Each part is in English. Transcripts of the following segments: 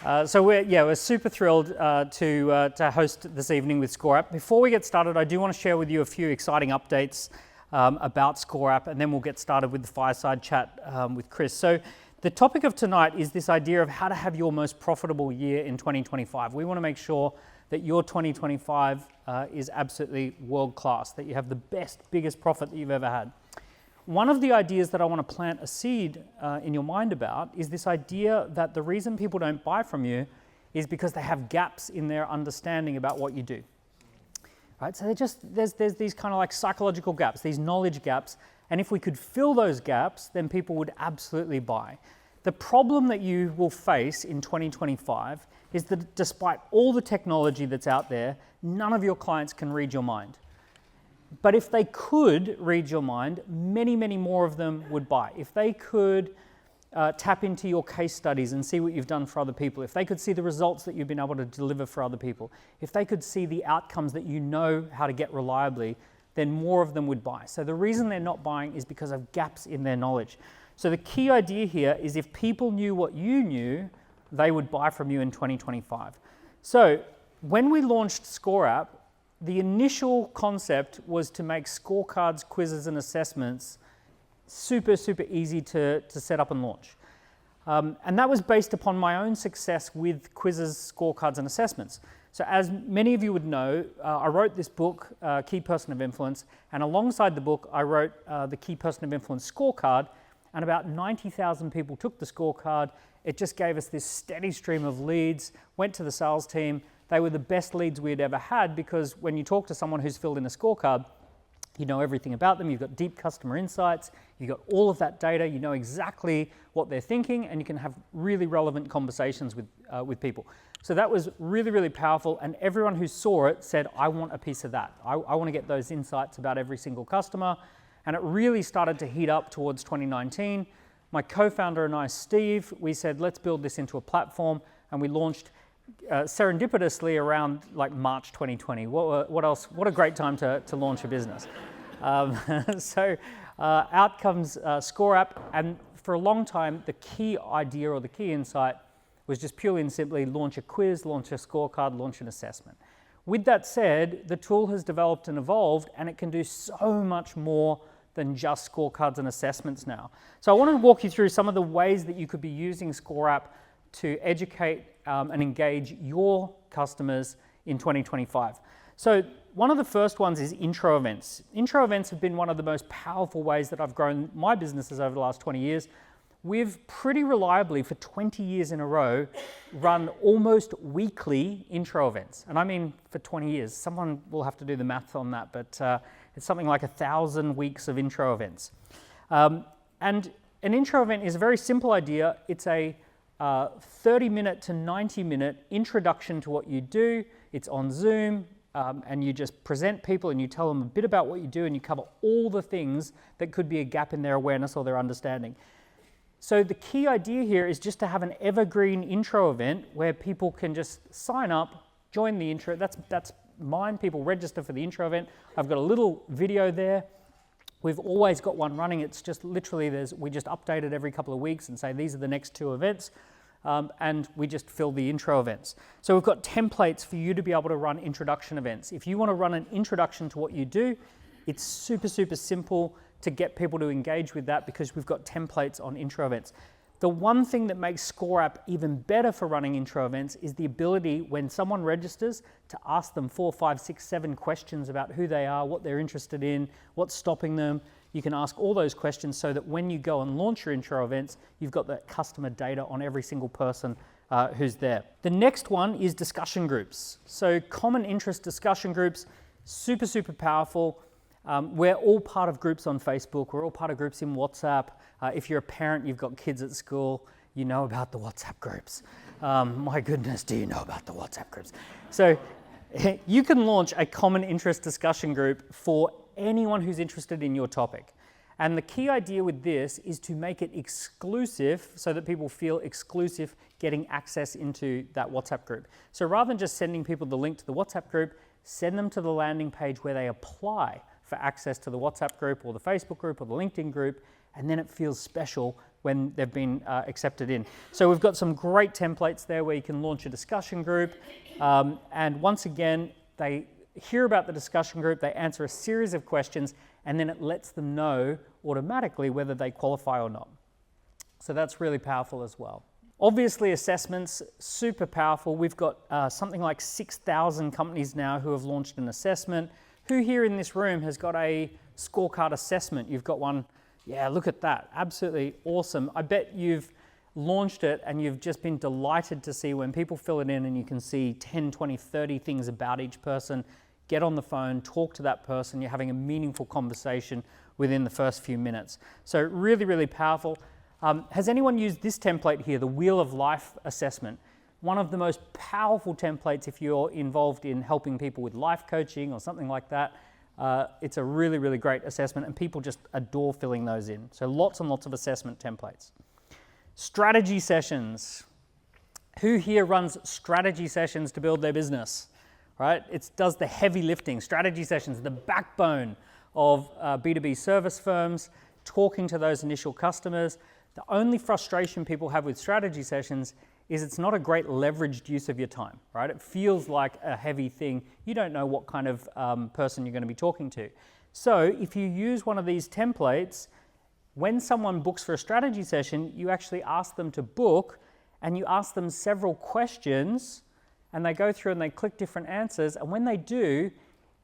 We're super thrilled to host this evening with ScoreApp. Before we get started, I do want to share with you a few exciting updates about ScoreApp, and then we'll get started with the fireside chat with Chris. So the topic of tonight is this idea of how to have your most profitable year in 2025. We want to make sure that your 2025 is absolutely world-class, that you have the best, biggest profit that you've ever had. One of the ideas that I want to plant a seed in your mind about is this idea that the reason people don't buy from you is because they have gaps in their understanding about what you do. Right? So there's these kind of like psychological gaps, these knowledge gaps, and if we could fill those gaps, then people would absolutely buy. The problem that you will face in 2025 is that despite all the technology that's out there, none of your clients can read your mind. But if they could read your mind, many, many more of them would buy. If they could tap into your case studies and see what you've done for other people, if they could see the results that you've been able to deliver for other people, if they could see the outcomes that you know how to get reliably, then more of them would buy. So the reason they're not buying is because of gaps in their knowledge. So the key idea here is if people knew what you knew, they would buy from you in 2025. So when we launched ScoreApp, the initial concept was to make scorecards, quizzes, and assessments super, super easy to set up and launch. And that was based upon my own success with quizzes, scorecards, and assessments. So as many of you would know, I wrote this book, Key Person of Influence, and alongside the book, I wrote the Key Person of Influence scorecard, and about 90,000 people took the scorecard. It just gave us this steady stream of leads, went to the sales team. They were the best leads we had ever had because when you talk to someone who's filled in a scorecard, you know everything about them, you've got deep customer insights, you've got all of that data, you know exactly what they're thinking, and you can have really relevant conversations with people. So that was really, really powerful, and everyone who saw it said, I want a piece of that. I want to get those insights about every single customer, and it really started to heat up towards 2019. My co-founder and I, Steve, we said, let's build this into a platform, and we launched serendipitously around like March 2020. What else? What a great time to launch a business. Out comes ScoreApp, and for a long time, the key idea or the key insight was just purely and simply launch a quiz, launch a scorecard, launch an assessment. With that said, the tool has developed and evolved, and it can do so much more than just scorecards and assessments now. So I want to walk you through some of the ways that you could be using ScoreApp to educate and engage your customers in 2025. So one of the first ones is intro events. Intro events have been one of the most powerful ways that I've grown my businesses over the last 20 years. We've pretty reliably for 20 years in a row run almost weekly intro events. And I mean for 20 years. Someone will have to do the math on that, but it's something like 1,000 weeks of intro events. And an intro event is a very simple idea. It's a 30-minute to 90-minute introduction to what you do. It's on Zoom, and you just present people and you tell them a bit about what you do and you cover all the things that could be a gap in their awareness or their understanding. So the key idea here is just to have an evergreen intro event where people can just sign up, join the intro. That's mine. People register for the intro event. I've got a little video there. We've always got one running. It's just literally we just update it every couple of weeks and say these are the next 2 events, and we just fill the intro events. So we've got templates for you to be able to run introduction events. If you want to run an introduction to what you do, it's super, super simple to get people to engage with that because we've got templates on intro events. The one thing that makes ScoreApp even better for running intro events is the ability when someone registers to ask them 4, 5, 6, 7 questions about who they are, what they're interested in, what's stopping them. You can ask all those questions so that when you go and launch your intro events, you've got that customer data on every single person who's there. The next one is discussion groups. So common interest discussion groups, super, super powerful. We're all part of groups on Facebook. We're all part of groups in WhatsApp. If you're a parent, you've got kids at school, you know about the WhatsApp groups. My goodness, do you know about the WhatsApp groups? So you can launch a common interest discussion group for anyone who's interested in your topic. And the key idea with this is to make it exclusive so that people feel exclusive getting access into that WhatsApp group. So rather than just sending people the link to the WhatsApp group, send them to the landing page where they apply for access to the WhatsApp group or the Facebook group or the LinkedIn group, and then it feels special when they've been accepted in. So we've got some great templates there where you can launch a discussion group. And once again, they hear about the discussion group, they answer a series of questions, and then it lets them know automatically whether they qualify or not. So that's really powerful as well. Obviously, assessments, super powerful. We've got something like 6,000 companies now who have launched an assessment. Who here in this room has got a scorecard assessment? You've got one. Yeah, look at that. Absolutely awesome. I bet you've launched it and you've just been delighted to see when people fill it in and you can see 10, 20, 30 things about each person. Get on the phone, talk to that person. You're having a meaningful conversation within the first few minutes. So really, really powerful. Has anyone used this template here, the Wheel of Life assessment? One of the most powerful templates if you're involved in helping people with life coaching or something like that. It's a really, really great assessment and people just adore filling those in. So lots and lots of assessment templates. Strategy sessions. Who here runs strategy sessions to build their business? Right? It does the heavy lifting. Strategy sessions, the backbone of B2B service firms, talking to those initial customers. The only frustration people have with strategy sessions is it's not a great leveraged use of your time, right? It feels like a heavy thing. You don't know what kind of person you're going to be talking to. So if you use one of these templates, when someone books for a strategy session, you actually ask them to book and you ask them several questions and they go through and they click different answers. And when they do,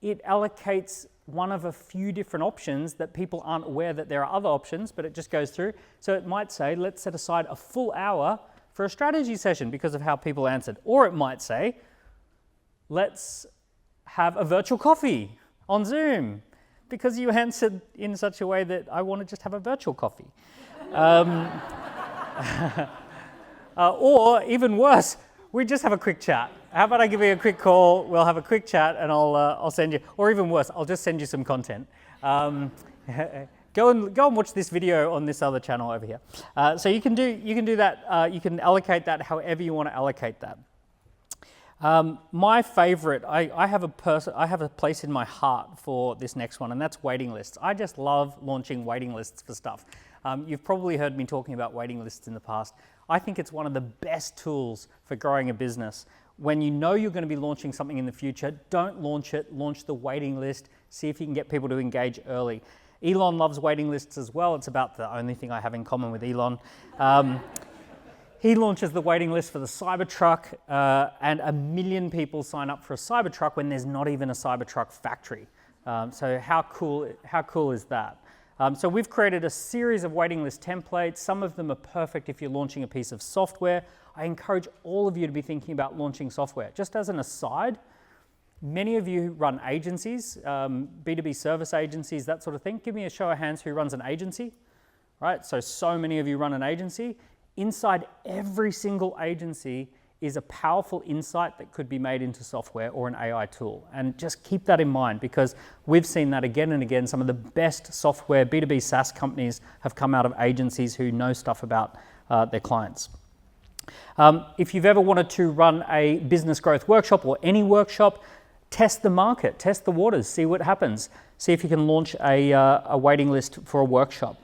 it allocates one of a few different options that people aren't aware that there are other options, but it just goes through. So it might say, let's set aside a full hour for a strategy session because of how people answered. Or it might say, let's have a virtual coffee on Zoom because you answered in such a way that I want to just have a virtual coffee. Or even worse, we just have a quick chat. How about I give you a quick call, we'll have a quick chat and I'll send you, or even worse, I'll just send you some content. Go and watch this video on this other channel over here. So you can do that, you can allocate that however you want to allocate that. My favorite, I have a place in my heart for this next one, and that's waiting lists. I just love launching waiting lists for stuff. You've probably heard me talking about waiting lists in the past. I think it's one of the best tools for growing a business. When you know you're going to be launching something in the future, don't launch it, launch the waiting list, see if you can get people to engage early. Elon loves waiting lists as well. It's about the only thing I have in common with Elon. He launches the waiting list for the Cybertruck, and 1 million people sign up for a Cybertruck when there's not even a Cybertruck factory. So how cool is that? So we've created a series of waiting list templates. Some of them are perfect if you're launching a piece of software. I encourage all of you to be thinking about launching software. Just as an aside, many of you run agencies, B2B service agencies, that sort of thing. Give me a show of hands who runs an agency, right? So many of you run an agency. Inside every single agency is a powerful insight that could be made into software or an AI tool. And just keep that in mind because we've seen that again and again. Some of the best software, B2B SaaS companies have come out of agencies who know stuff about their clients. If you've ever wanted to run a business growth workshop or any workshop, test the market, test the waters, see what happens. See if you can launch a waiting list for a workshop.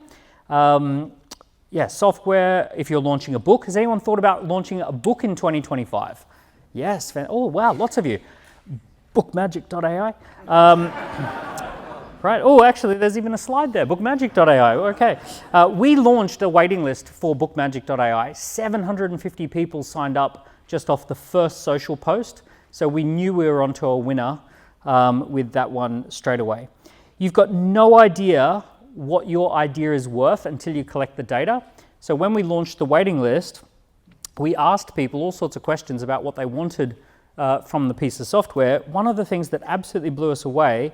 Software, if you're launching a book. Has anyone thought about launching a book in 2025? Yes, oh wow, lots of you. Bookmagic.ai. Right, oh actually there's even a slide there, bookmagic.ai, okay. We launched a waiting list for bookmagic.ai. 750 people signed up just off the first social post, so we knew we were onto a winner with that one straight away. You've got no idea what your idea is worth until you collect the data. So when we launched the waiting list, we asked people all sorts of questions about what they wanted from the piece of software. One of the things that absolutely blew us away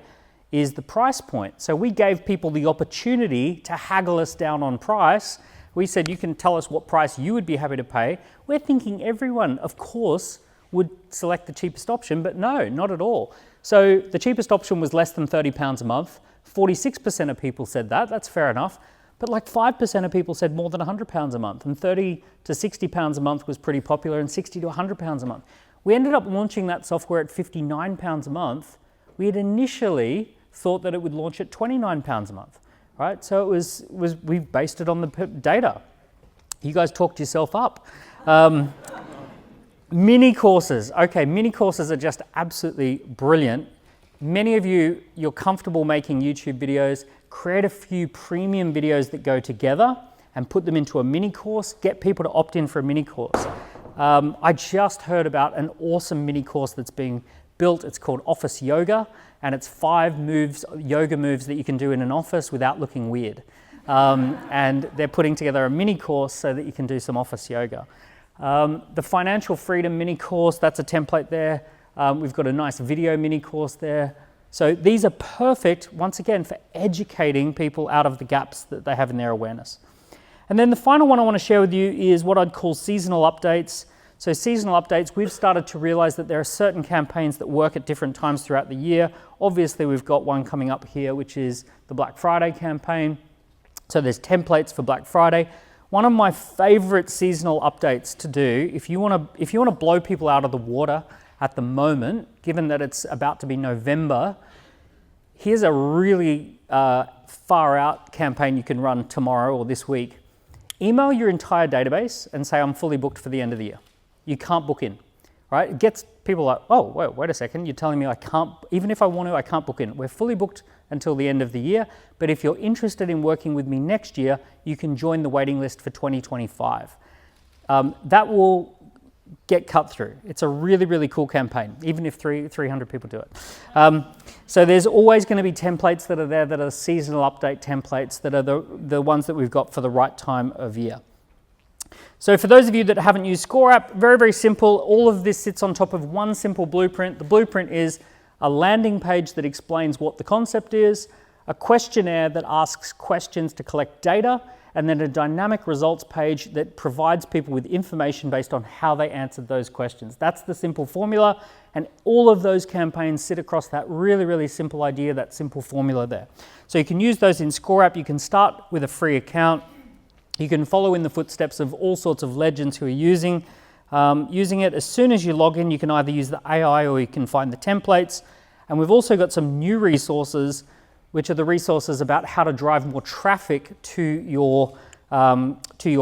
is the price point. So we gave people the opportunity to haggle us down on price. We said, you can tell us what price you would be happy to pay. We're thinking everyone, of course, would select the cheapest option, but no, not at all. So the cheapest option was less than £30 a month. 46% of people said that, that's fair enough, but like 5% of people said more than £100 a month, and £30 to £60 a month was pretty popular, and £60 to £100 a month. We ended up launching that software at £59 a month. We had initially thought that it would launch at £29 a month, right? So we based it on the data. You guys talked yourself up. Mini courses. Okay, mini courses are just absolutely brilliant. Many of you, you're comfortable making YouTube videos. Create a few premium videos that go together and put them into a mini course. Get people to opt in for a mini course. I just heard about an awesome mini course that's being built. It's called Office Yoga, and it's 5 yoga moves that you can do in an office without looking weird. And they're putting together a mini course so that you can do some office yoga. The Financial Freedom mini course, that's a template there. We've got a nice video mini course there. So these are perfect, once again, for educating people out of the gaps that they have in their awareness. And then the final one I want to share with you is what I'd call seasonal updates. So seasonal updates, we've started to realize that there are certain campaigns that work at different times throughout the year. Obviously, we've got one coming up here, which is the Black Friday campaign. So there's templates for Black Friday. One of my favorite seasonal updates to do, if you want to blow people out of the water at the moment, given that it's about to be November, here's a really far out campaign you can run tomorrow or this week. Email your entire database and say, I'm fully booked for the end of the year. You can't book in, right? It gets people like, oh, wait a second, you're telling me I can't, even if I want to, I can't book in. We're fully booked until the end of the year, but if you're interested in working with me next year, you can join the waiting list for 2025. That will get cut through. It's a really, really cool campaign, even if 300 people do it. So there's always going to be templates that are there that are seasonal update templates that are the ones that we've got for the right time of year. So for those of you that haven't used ScoreApp, very, very simple. All of this sits on top of one simple blueprint. The blueprint is a landing page that explains what the concept is, a questionnaire that asks questions to collect data, and then a dynamic results page that provides people with information based on how they answered those questions. That's the simple formula, and all of those campaigns sit across that really, really simple idea, that simple formula there. So you can use those in ScoreApp. You can start with a free account. You can follow in the footsteps of all sorts of legends who are using it. As soon as you log in, you can either use the AI or you can find the templates. And we've also got some new resources, which are the resources about how to drive more traffic to your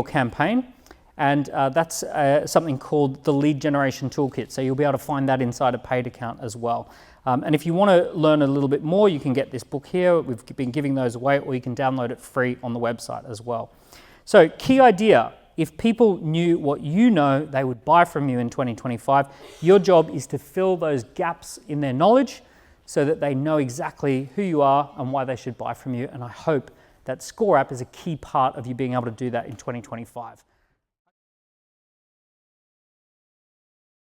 campaign. And that's something called the Lead Generation Toolkit. So you'll be able to find that inside a paid account as well. And if you want to learn a little bit more, you can get this book here. We've been giving those away, or you can download it free on the website as well. So key idea, if people knew what you know, they would buy from you in 2025. Your job is to fill those gaps in their knowledge so that they know exactly who you are and why they should buy from you. And I hope that ScoreApp is a key part of you being able to do that in 2025.